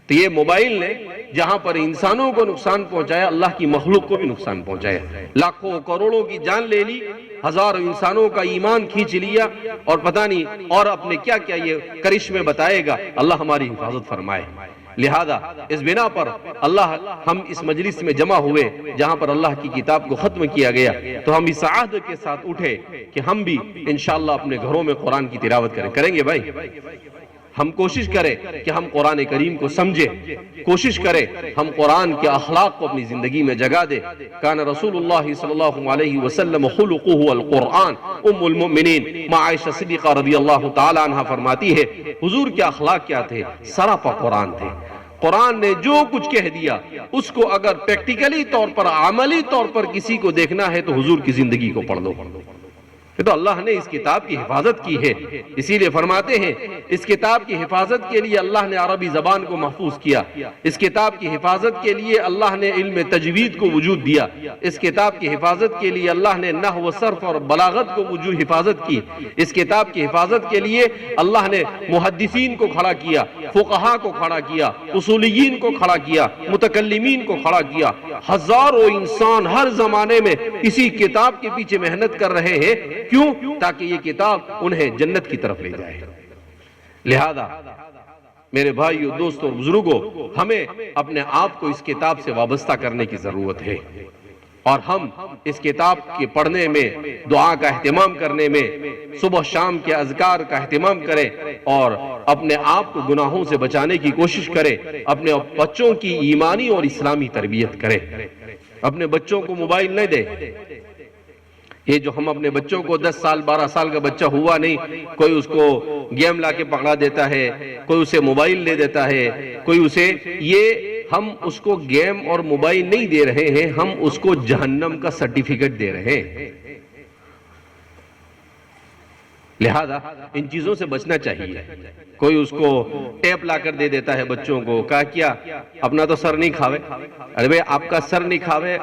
تو یہ موبائل نے جہاں پر انسانوں کو نقصان پہنچایا، اللہ کی مخلوق کو بھی نقصان پہنچایا، لاکھوں کروڑوں کی جان لے لی، ہزاروں انسانوں کا ایمان کھینچ لیا، اور پتہ نہیں اور اپنے کیا کیا یہ کرشمے بتائے گا۔ اللہ ہماری حفاظت فرمائے۔ لہذا اس بنا پر ہم اس مجلس میں جمع ہوئے جہاں پر اللہ کی کتاب کو ختم کیا گیا، تو ہم اس عہد کے ساتھ اٹھے کہ ہم بھی انشاءاللہ اپنے گھروں میں قرآن کی تلاوت کریں گے۔ بھائی ہم کوشش کریں کہ ہم قرآن کریم کو سمجھیں، کوشش کریں ہم قرآن کے اخلاق کو اپنی زندگی میں جگا دیں۔ کان رسول اللہ صلی اللہ علیہ وسلم خلقہ القرآن۔ ام المؤمنین ماں عائشہ صدیقہ رضی اللہ تعالی عنہ فرماتی ہے حضور کے اخلاق کیا تھے؟ سراپا قرآن تھے۔ قرآن نے جو کچھ کہہ دیا اس کو اگر پریکٹیکلی طور پر، عملی طور پر کسی کو دیکھنا ہے تو حضور کی زندگی کو پڑھ لو۔ تو اللہ نے اس کتاب کی حفاظت کی ہے، اسی لیے فرماتے ہیں اس کتاب کی حفاظت کے لیے اللہ نے عربی زبان کو محفوظ کیا، اس کتاب کی حفاظت کے لیے اللہ نے علم تجوید کو وجود دیا، اس کتاب کی حفاظت کے لیے اللہ نے نحو و صرف اور بلاغت کو وجود حفاظت کی، اس کتاب کی حفاظت کے لیے اللہ نے محدثین کو کھڑا کیا، فقہا کو کھڑا کیا، اصولیین کو کھڑا کیا، متکلمین کو کھڑا کیا۔ ہزاروں انسان ہر زمانے میں اسی کتاب کے پیچھے محنت کر رہے ہیں، کیوں؟ تاکہ یہ کتاب انہیں جنت کی طرف لے جائے۔ لہذا میرے بھائیو، دوستوں اور بزرگوں، ہمیں اپنے آپ کو اس کتاب سے وابستہ کرنے کی ضرورت ہے، اور ہم اس کتاب کے پڑھنے میں، دعا کا اہتمام کرنے میں، صبح شام کے اذکار کا اہتمام کریں، اور اپنے آپ کو گناہوں سے بچانے کی کوشش کریں، اپنے بچوں کی ایمانی اور اسلامی تربیت کریں۔ اپنے بچوں کو موبائل نہ دیں۔ یہ جو ہم اپنے بچوں کو 10 سال 12 سال کا بچہ ہوا نہیں، کوئی اس کو گیم لا کے پکڑا دیتا ہے، کوئی اسے موبائل دے دیتا ہے، کوئی اسے، یہ ہم اس کو گیم اور موبائل نہیں دے رہے ہیں، ہم اس کو جہنم کا سرٹیفکیٹ دے رہے ہیں۔ لہذا ان چیزوں سے بچنا چاہیے۔ کوئی اس کو ٹیپ لا کر دے دیتا ہے بچوں کو، کہا کیا اپنا تو سر نہیں کھاوے، ارے بھئی آپ کا سر نہیں کھاوے،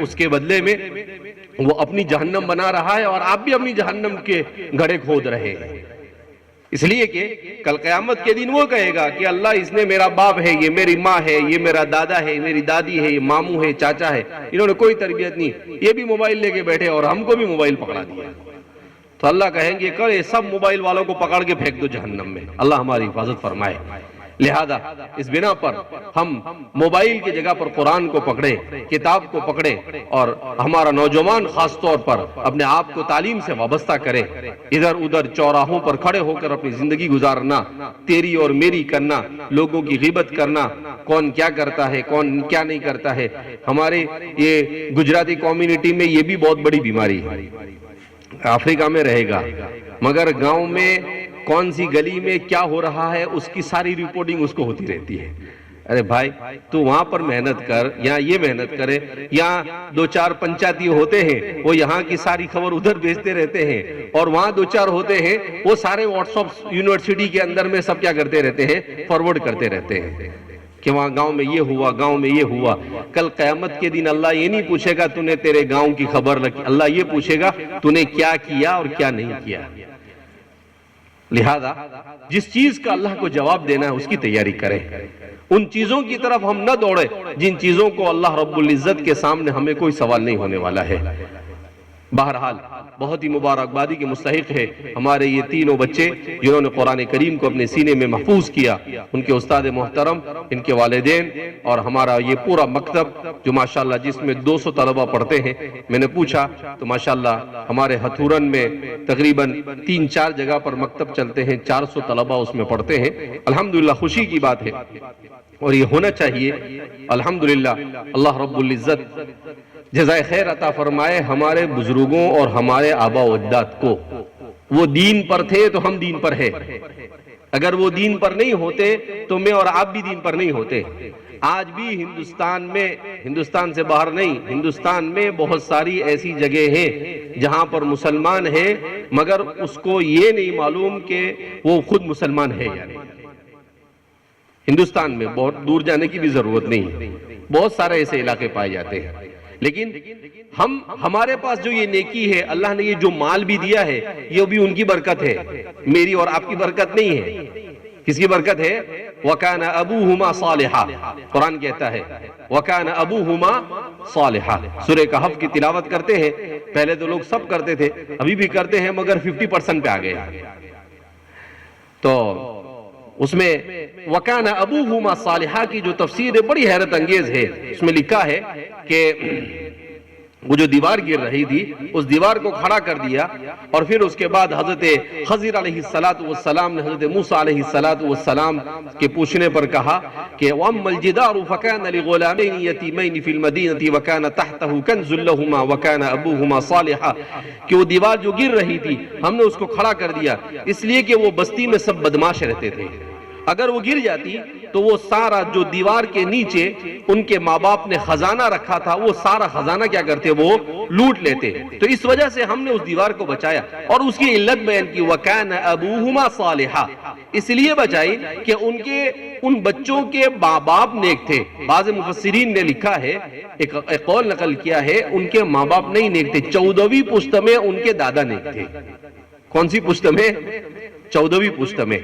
اس کے بدلے میں وہ اپنی جہنم بنا رہا ہے، اور آپ بھی اپنی جہنم کے گڑھے کھود رہے ہیں۔ اس لیے کہ کل قیامت کے دن وہ کہے گا کہ اللہ اس نے میرا باپ ہے، یہ میری ماں ہے، یہ میرا دادا ہے، میری دادی ہے، یہ ماموں ہے، چاچا ہے، انہوں نے کوئی تربیت نہیں، یہ بھی موبائل لے کے بیٹھے اور ہم کو بھی موبائل پکڑا دیا۔ تو اللہ کہیں گے کرے سب موبائل والوں کو پکڑ کے پھینک دو جہنم میں، اللہ ہماری حفاظت فرمائے۔ لہذا اس بنا پر ہم موبائل کی جگہ پر قرآن کو پکڑیں، کتاب کو پکڑیں، اور ہمارا نوجوان خاص طور پر اپنے آپ کو تعلیم سے وابستہ کریں۔ ادھر ادھر چوراہوں پر کھڑے ہو کر اپنی زندگی گزارنا، تیری اور میری کرنا، لوگوں کی غیبت کرنا، کون کیا کرتا ہے کون کیا نہیں کرتا ہے۔ ہمارے یہ گجراتی کمیونٹی میں یہ بھی بہت بڑی بیماری ہے، افریقہ میں رہے گا، مگر گاؤں میں کون سی گلی میں کیا ہو رہا ہے اس کی ساری رپورٹنگ اس کو ہوتی رہتی ہے۔ ارے بھائی تو وہاں پر محنت کر، یہاں یہ محنت کرے، یہاں 2-4 پنچایتی ہوتے ہیں وہ یہاں کی ساری خبر ادھر بھیجتے رہتے ہیں، اور وہاں 2-4 ہوتے ہیں وہ سارے واٹس ایپ یونیورسٹی کے اندر میں سب کیا کرتے رہتے ہیں، فارورڈ کرتے رہتے ہیں کہ وہاں گاؤں میں یہ ہوا، گاؤں میں یہ ہوا۔ کل قیامت کے دن اللہ یہ نہیں پوچھے گا تو نے تیرے گاؤں کی خبر رکھی، اللہ یہ پوچھے گا تو نے کیا کیا اور کیا نہیں کیا۔ لہذا جس چیز کا اللہ کو جواب دینا ہے اس کی تیاری کریں، ان چیزوں کی طرف ہم نہ دوڑیں جن چیزوں کو اللہ رب العزت کے سامنے ہمیں کوئی سوال نہیں ہونے والا ہے۔ بہرحال بہت ہی مبارکبادی کے مستحق ہے ہمارے یہ تینوں بچے جنہوں نے قرآن کریم کو اپنے سینے میں محفوظ کیا، ان کے استاد محترم، ان کے والدین، اور ہمارا یہ پورا مکتب جو ماشاءاللہ جس میں 200 طلبہ پڑھتے ہیں۔ میں نے پوچھا تو ماشاءاللہ ہمارے ہتھورن میں تقریباً 3-4 جگہ پر مکتب چلتے ہیں، 400 طلبہ اس میں پڑھتے ہیں۔ الحمدللہ خوشی کی بات ہے، اور یہ ہونا چاہیے۔ الحمدللہ اللہ رب العزت جزائے خیر عطا فرمائے ہمارے بزرگوں اور ہمارے آبا و اجداد کو۔ وہ دین پر تھے تو ہم دین پر ہیں، اگر وہ دین پر نہیں ہوتے تو میں اور آپ بھی دین پر نہیں ہوتے۔ آج بھی ہندوستان میں، ہندوستان سے باہر نہیں، ہندوستان میں بہت ساری ایسی جگہ ہیں جہاں پر مسلمان ہیں مگر اس کو یہ نہیں معلوم کہ وہ خود مسلمان ہے یا نہیں۔ ہندوستان میں بہت دور جانے کی بھی ضرورت نہیں ہے، بہت سارے ایسے علاقے پائے جاتے ہیں، لیکن ہمارے پاس جو یہ نیکی ہے، اللہ نے یہ جو مال بھی دیا ہے یہ بھی ان کی برکت ہے، میری اور آپ کی برکت نہیں ہے۔ کس کی برکت ہے؟ وَكَانَ أَبُوهُمَا صَالِحًا، قرآن کہتا ہے وَكَانَ أَبُوهُمَا صَالِحًا۔ سورہ کہف کی تلاوت کرتے ہیں، پہلے تو لوگ سب کرتے تھے، ابھی بھی کرتے ہیں مگر 50% پہ آ گئے۔ تو اس میں وَكَانَ أَبُوهُمَا صَالِحًا کی جو تفسیر ہے بڑی حیرت انگیز ہے۔ اس میں لکھا ہے کہ وہ جو دیوار گر رہی تھی اس دیوار کو کھڑا کر دیا، اور پھر اس کے بعد حضرت خضر علیہ السلام نے حضرت موسیٰ علیہ السلام کے پوچھنے پر کہا کہ وَأَمَّا الْجِدَارُ فَكَانَ لِغُلَامَيْنِ يَتِيمَيْنِ فِي الْمَدِينَةِ وَكَانَ تَحْتَهُ كَنْزٌ لَهُمَا وَكَانَ أَبُوهُمَا صَالِحًا، کہ وہ دیوار جو گر رہی تھی ہم نے اس کو کھڑا کر دیا اس لیے کہ وہ بستی میں سب بدماش رہتے تھے، اگر وہ گر جاتی تو وہ سارا جو دیوار کے نیچے ان کے ماں باپ نے خزانہ رکھا تھا وہ سارا خزانہ کیا کرتے، وہ لوٹ لیتے. تو اس وجہ سے ہم نے اس دیوار کو بچایا اور اس کی علت بیان کی وَكَانَ أَبُوهُمَا صَالِحًا، اس لیے بچائی کہ ان بچوں کے ماں باپ نیک تھے. بعض مفسرین نے لکھا ہے، ایک قول نقل کیا ہے، ان کے ماں باپ نہیں نیک تھے، 14ویں پشت میں ان کے دادا نیک تھے. کون سی پشت میں؟ 14ویں پشت میں.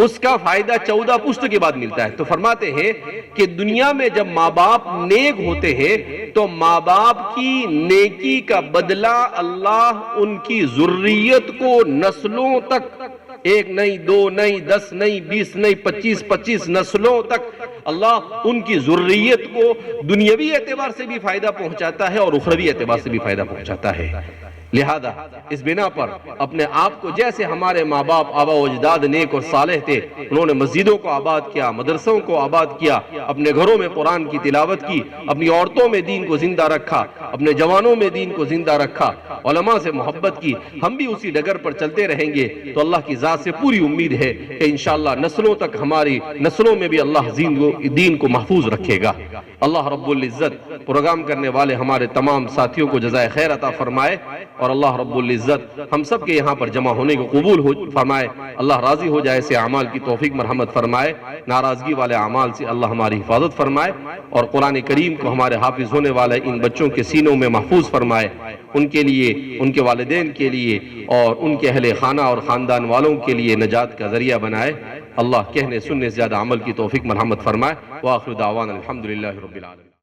اس کا فائدہ 14 پشت کے بعد ملتا ہے. تو فرماتے ہیں کہ دنیا میں جب ماں باپ نیک ہوتے ہیں تو ماں باپ کی نیکی کا بدلہ اللہ ان کی ذریت کو نسلوں تک، 1 نہیں 2 نہیں 10 نہیں 20 نہیں 25 نسلوں تک اللہ ان کی ذریت کو دنیاوی اعتبار سے بھی فائدہ پہنچاتا ہے اور اخروی اعتبار سے بھی فائدہ پہنچاتا ہے. لہذا اس بنا پر اپنے آپ کو، جیسے ہمارے ماں باپ آبا و اجداد نیک اور صالح تھے، انہوں نے مسجدوں کو آباد کیا، مدرسوں کو آباد کیا، اپنے گھروں میں قرآن کی تلاوت کی، اپنی عورتوں میں دین کو زندہ رکھا، اپنے جوانوں میں دین کو زندہ رکھا، علماء سے محبت کی. ہم بھی اسی ڈگر پر چلتے رہیں گے تو اللہ کی ذات سے پوری امید ہے کہ انشاءاللہ نسلوں تک، ہماری نسلوں میں بھی اللہ دین کو محفوظ رکھے گا. اللہ رب العزت پروگرام کرنے والے ہمارے تمام ساتھیوں کو جزائے خیر عطا فرمائے اور اللہ رب العزت ہم سب کے یہاں پر جمع ہونے کو قبول فرمائے. اللہ راضی ہو جائے سے اعمال کی توفیق مرحمت فرمائے، ناراضگی والے اعمال سے اللہ ہماری حفاظت فرمائے اور قرآن کریم کو ہمارے حافظ ہونے والے ان بچوں کے سینوں میں محفوظ فرمائے. ان کے لیے، ان کے والدین کے لیے اور ان کے اہل خانہ اور خاندان والوں کے لیے نجات کا ذریعہ بنائے. اللہ کہنے سننے سے زیادہ عمل کی توفیق مرحمت فرمائے. وآخر دعوانا الحمدللہ رب العالمین.